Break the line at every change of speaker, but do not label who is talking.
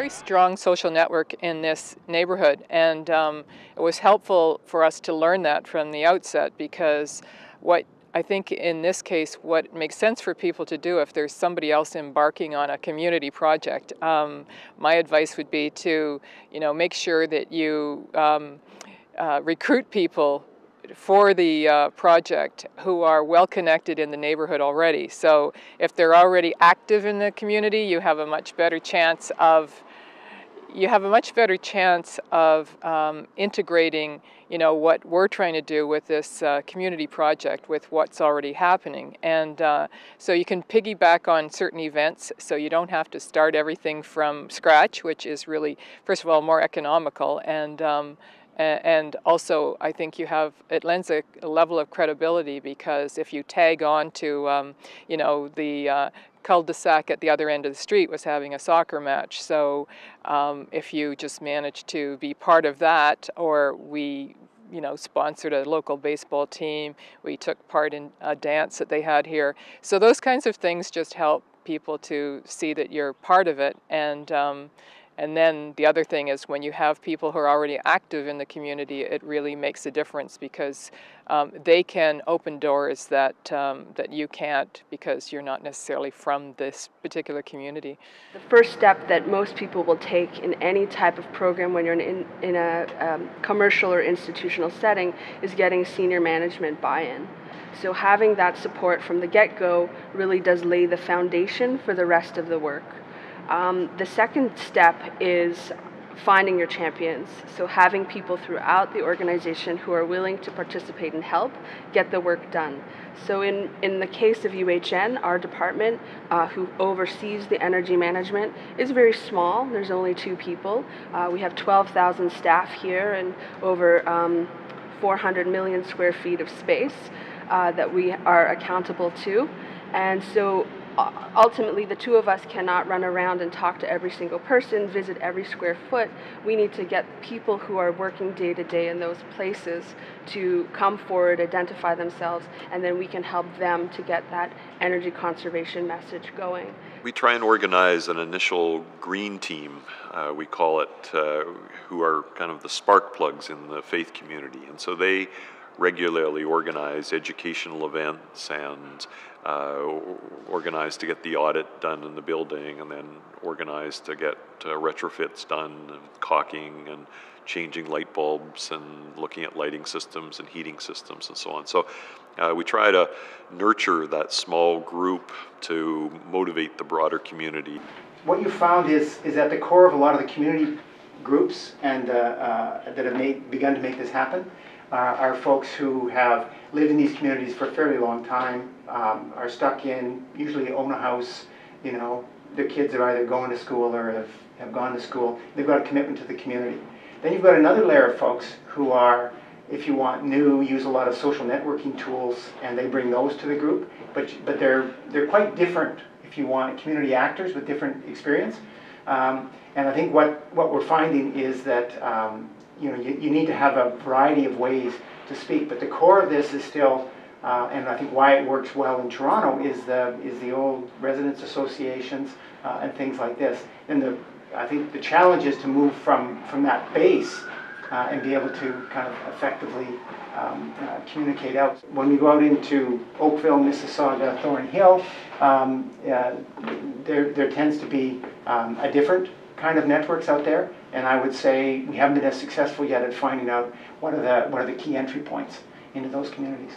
very strong social network in this neighborhood, and it was helpful for us to learn that from the outset, because what I think in this case, what makes sense for people to do if there's somebody else embarking on a community project, my advice would be to, make sure that you recruit people for the project who are well connected in the neighborhood already. So if they're already active in the community, you have a much better chance of integrating, what we're trying to do with this community project with what's already happening. And so you can piggyback on certain events, so you don't have to start everything from scratch, which is really, first of all, more economical, and also, I think it lends a level of credibility, because if you tag on to, the cul-de-sac at the other end of the street was having a soccer match. So if you just manage to be part of that, or we, sponsored a local baseball team, we took part in a dance that they had here. So those kinds of things just help people to see that you're part of it. And then the other thing is, when you have people who are already active in the community, it really makes a difference, because they can open doors that you can't, because you're not necessarily from this particular community.
The first step that most people will take in any type of program when you're in a commercial or institutional setting is getting senior management buy-in. So having that support from the get-go really does lay the foundation for the rest of the work. The second step is finding your champions. So having people throughout the organization who are willing to participate and help get the work done. So in the case of UHN, our department who oversees the energy management is very small. There's only 2 people. We have 12,000 staff here and over 400 million square feet of space that we are accountable to. And so ultimately, the 2 of us cannot run around and talk to every single person, visit every square foot. We need to get people who are working day to day in those places to come forward, identify themselves, and then we can help them to get that energy conservation message going.
We try and organize an initial green team, we call it, who are kind of the spark plugs in the faith community. And so they regularly organize educational events and organize to get the audit done in the building, and then organize to get retrofits done, and caulking and changing light bulbs and looking at lighting systems and heating systems and so on. So we try to nurture that small group to motivate the broader community.
What you found is at the core of a lot of the community groups and that have begun to make this happen are folks who have lived in these communities for a fairly long time, are stuck in, usually own a house, their kids are either going to school or have gone to school. They've got a commitment to the community. Then you've got another layer of folks who are, if you want, new, use a lot of social networking tools, and they bring those to the group, but they're quite different, if you want, community actors with different experience. And I think what we're finding is that you need to have a variety of ways to speak, but the core of this is still, and I think why it works well in Toronto is the old residents associations and things like this. And I think the challenge is to move from that base and be able to kind of effectively communicate out. When we go out into Oakville, Mississauga, Thornhill, there tends to be a different kind of networks out there, and I would say we haven't been as successful yet at finding out what are the key entry points into those communities.